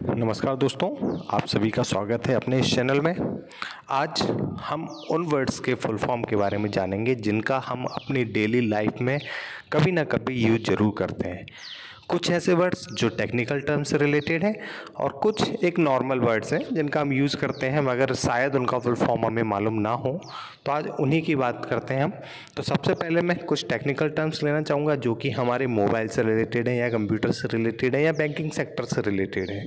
नमस्कार दोस्तों, आप सभी का स्वागत है अपने इस चैनल में। आज हम उन वर्ड्स के फुल फॉर्म के बारे में जानेंगे जिनका हम अपनी डेली लाइफ में कभी ना कभी यूज ज़रूर करते हैं। कुछ ऐसे वर्ड्स जो टेक्निकल टर्म से रिलेटेड हैं और कुछ एक नॉर्मल वर्ड्स हैं जिनका हम यूज़ करते हैं मगर शायद उनका फुल फॉर्म हमें मालूम ना हो, तो आज उन्हीं की बात करते हैं हम। तो सबसे पहले मैं कुछ टेक्निकल टर्म्स लेना चाहूँगा जो कि हमारे मोबाइल से रिलेटेड हैं या कंप्यूटर से रिलेटेड है या बैंकिंग सेक्टर से रिलेटेड है।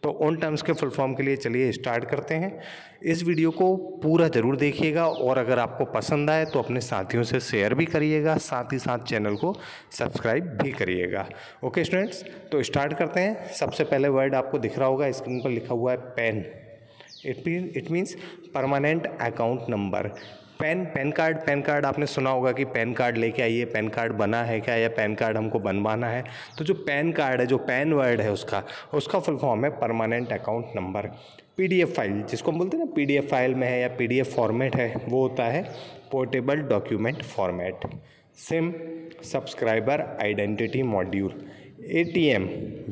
तो उन टर्म्स के फुल फॉर्म के लिए चलिए स्टार्ट करते हैं। इस वीडियो को पूरा ज़रूर देखिएगा और अगर आपको पसंद आए तो अपने साथियों से शेयर भी करिएगा, साथ ही साथ चैनल को सब्सक्राइब भी करिएगा। ओके स्टूडेंट्स, तो स्टार्ट करते हैं। सबसे पहले वर्ड आपको दिख रहा होगा, स्क्रीन पर लिखा हुआ है PAN. It means permanent account number. PAN card आपने सुना होगा कि पैन कार्ड लेके आइए, पैन कार्ड बना है क्या या पैन कार्ड हमको बनवाना है। तो जो पैन कार्ड है, जो पैन वर्ड है उसका फुल फॉर्म है permanent account number. PDF file जिसको हम बोलते हैं ना, पीडीएफ फाइल में है या पीडीएफ फॉर्मेट है, वो होता है portable document format. SIM subscriber identity module. ATM,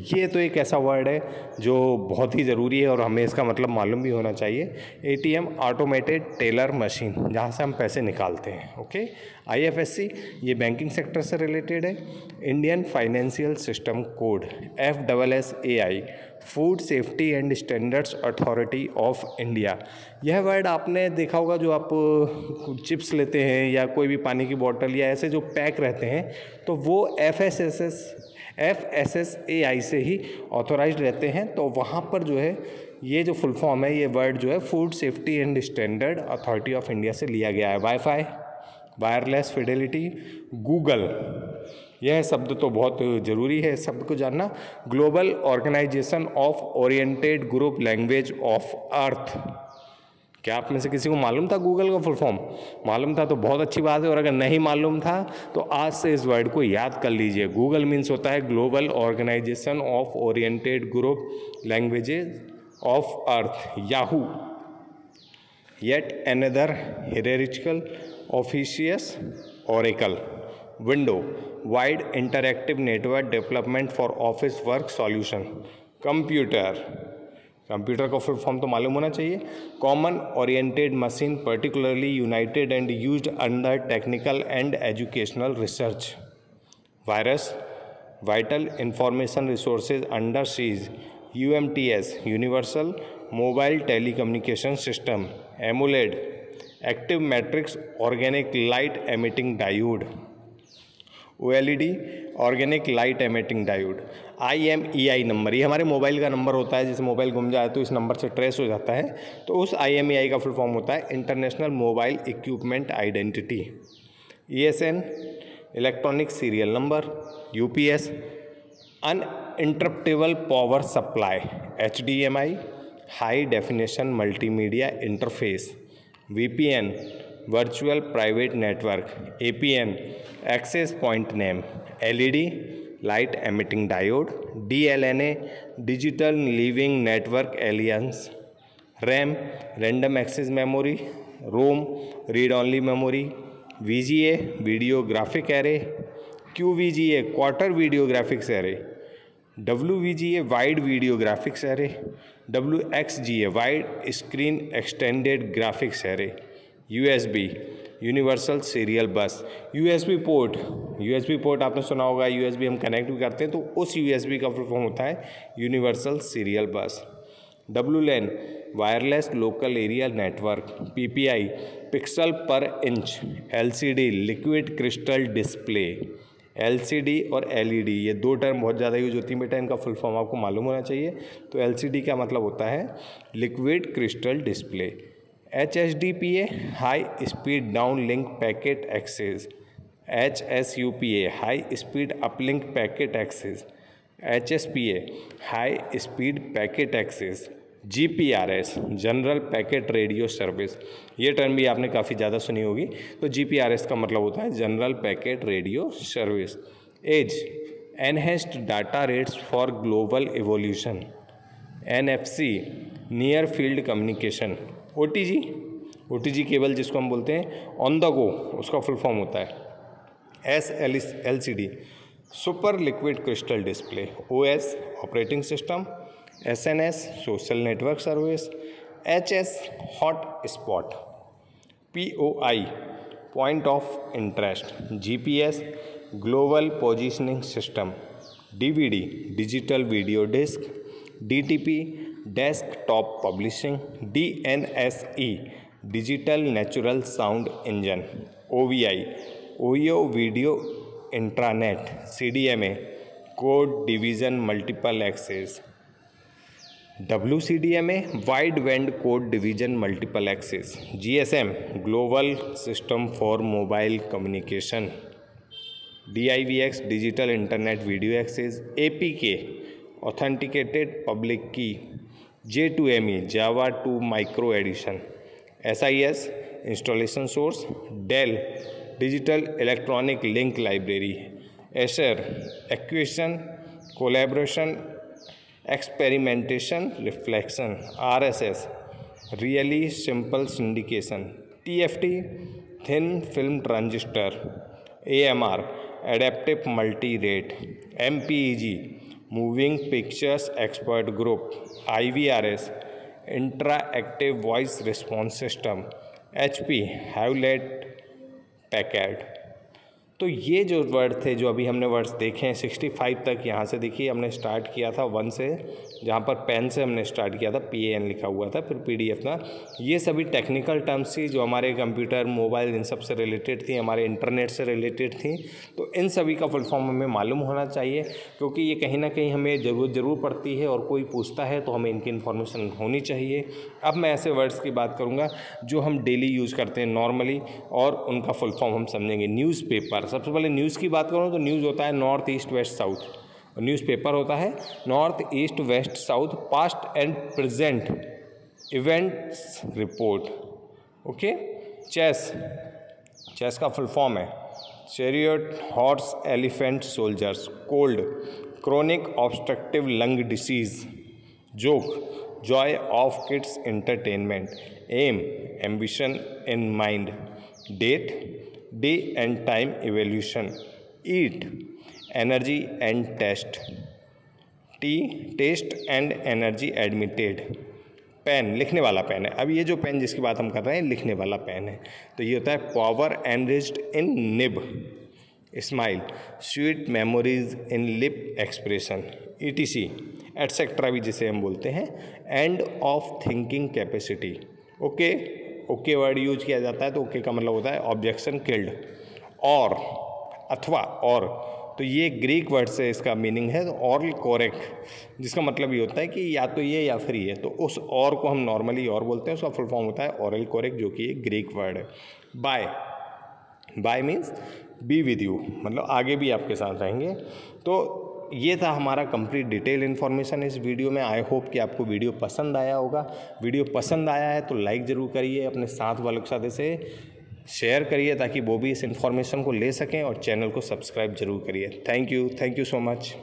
ये तो एक ऐसा वर्ड है जो बहुत ही ज़रूरी है और हमें इसका मतलब मालूम भी होना चाहिए। एटीएम ऑटोमेटेड टेलर मशीन, जहाँ से हम पैसे निकालते हैं। ओके। आईएफएससी, ये बैंकिंग सेक्टर से रिलेटेड है। Indian financial system code. FSSAI, food safety and standards authority of India. यह वर्ड आपने देखा होगा, जो आप चिप्स लेते हैं या कोई भी पानी की बोतल या ऐसे जो पैक रहते हैं, तो वो FSSAI से ही ऑथोराइज्ड रहते हैं। तो वहाँ पर जो है ये जो फुल फॉर्म है, ये वर्ड जो है food safety and standard authority of India से लिया गया है। वाईफाई, वायरलेस फिडेलिटी, गूगल, यह शब्द तो बहुत ज़रूरी है सबको जानना। Global organisation of oriented group language of earth. क्या आप में से किसी को मालूम था गूगल का फुल फॉर्म? मालूम था तो बहुत अच्छी बात है, और अगर नहीं मालूम था तो आज से इस वर्ड को याद कर लीजिए। गूगल मीन्स होता है global organisation of oriented group languages of earth. Yahoo, yet another hierarchical officious oracle. Window, wide interactive network development for office work solution. Computer का फुल फॉर्म तो मालूम होना चाहिए। Common oriented machine particularly united and used under technical and educational research. Virus, vital information resources under seize. UMTS, universal mobile telecommunication system. AMOLED, active matrix organic light emitting diode. OLED, organic light emitting diode. IMEI number, ये हमारे mobile का number होता है। जैसे mobile गुम जाए तो इस नंबर से ट्रेस हो जाता है, तो उस IMEI का फुल फॉर्म होता है international mobile equipment identity. ESN, electronic serial number. UPS, uninterruptible power supply. HDMI, high definition multimedia interface. VPN, virtual private network. APN, access point name. LED, light emitting diode. DLNA, digital living network alliance. RAM, random access memory. ROM, read only memory. VGA, video graphic array. QVGA, quarter video graphics array. WVGA, wide video graphics array. WXGA, wide screen extended graphics array. USB, universal serial बस। USB port आपने सुना होगा, USB हम connect भी करते हैं, तो उस USB का फुल फॉर्म होता है universal serial bus. WLAN, wireless local area network. PPI, pixel per inch. LCD, liquid crystal display. LCD और LED, ये दो टर्म बहुत ज़्यादा यूज होती है बेटा, इनका फुल फॉर्म आपको मालूम होना चाहिए। तो LCD का मतलब होता है liquid crystal display. HSDPA, high speed down link packet access. HSUPA, high speed uplink packet access. HSPA, high speed packet access. GPRS, general packet radio service, ये टर्म भी आपने काफ़ी ज़्यादा सुनी होगी। तो GPRS का मतलब होता है general packet radio service. Edge, enhanced data rates for global evolution. NFC, near field communication. OTG cable जिसको हम बोलते हैं, ऑन द गो, उसका फुल फॉर्म होता है SLCD, super liquid crystal display. OS, operating system. SNS social network service, HS hot spot, POI point of interest, GPS global positioning system, DVD digital video disc, DTP desktop publishing, DNSE digital natural sound engine, OVI oyo video intranet, CDMA code division multiple access, WCDMA wide band code division multiple access, GSM global system for mobile communication, DIVX digital internet video access, APK authenticated public key, J2ME Java 2 micro edition, SIS installation source, Dell digital electronic link library, Escher equation collaboration experimentation reflection, RSS really simple syndication, TFT thin film transistor, AMR adaptive multi rate, MPEG moving pictures expert group, IVRS interactive voice response system, HP Hewlett Packard. तो ये जो word थे, जो अभी हमने words देखे हैं 65 तक, यहाँ से देखिए हमने स्टार्ट किया था 1 से, जहाँ पर पेन से हमने स्टार्ट किया था, PAN लिखा हुआ था, फिर PDF था। ये सभी टेक्निकल टर्म्स थी जो हमारे कंप्यूटर मोबाइल इन सब से रिलेटेड थी, हमारे इंटरनेट से रिलेटेड थी। तो इन सभी का फुल फॉर्म हमें मालूम होना चाहिए, क्योंकि ये कहीं ना कहीं हमें ज़रूर पड़ती है और कोई पूछता है तो हमें इनकी इन्फॉर्मेशन होनी चाहिए। अब मैं ऐसे वर्ड्स की बात करूँगा जो हम डेली यूज़ करते हैं नॉर्मली, और उनका फुल फॉर्म हम समझेंगे। न्यूज़पेपर, सबसे पहले न्यूज़ की बात करूँ तो न्यूज़ होता है नॉर्थ ईस्ट वेस्ट साउथ, और न्यूज़पेपर होता है north east west south past and present events report. Okay. Chess का फुल फॉर्म है chariot horse elephant soldiers, cold chronic obstructive lung disease, joke joy of kids entertainment, aim ambition in mind, date day and time evolution, eat energy and taste, tea taste and energy admitted, pen लिखने वाला pen है। अब ये जो pen जिसकी बात हम कर रहे हैं लिखने वाला पेन है, तो ये होता है पावर एनरिच्ड इन निब, स्माइल स्वीट मेमोरीज इन लिप एक्सप्रेशन, ETC एटसेट्रा भी जिसे हम बोलते हैं, end of thinking capacity. Okay word use किया जाता है, तो ओके का मतलब होता है ऑब्जेक्शन किल्ड, और अथवा और, तो ये ग्रीक वर्ड से इसका मीनिंग है ऑरल कोरेक्ट, जिसका मतलब ये होता है कि या तो ये या फिर ये, तो उस और को हम नॉर्मली और बोलते हैं, उसका फुल फॉर्म होता है ऑरल कोरेक्ट, जो कि एक ग्रीक वर्ड है। Bye means be with you, मतलब आगे भी आपके साथ रहेंगे। तो ये था हमारा कंप्लीट डिटेल इन्फॉर्मेशन इस वीडियो में। आई होप कि आपको वीडियो पसंद आया होगा। वीडियो पसंद आया है तो लाइक ज़रूर करिए, अपने साथ वालों के साथ इसे शेयर करिए ताकि वो भी इस इन्फॉर्मेशन को ले सकें, और चैनल को सब्सक्राइब जरूर करिए। Thank you so much.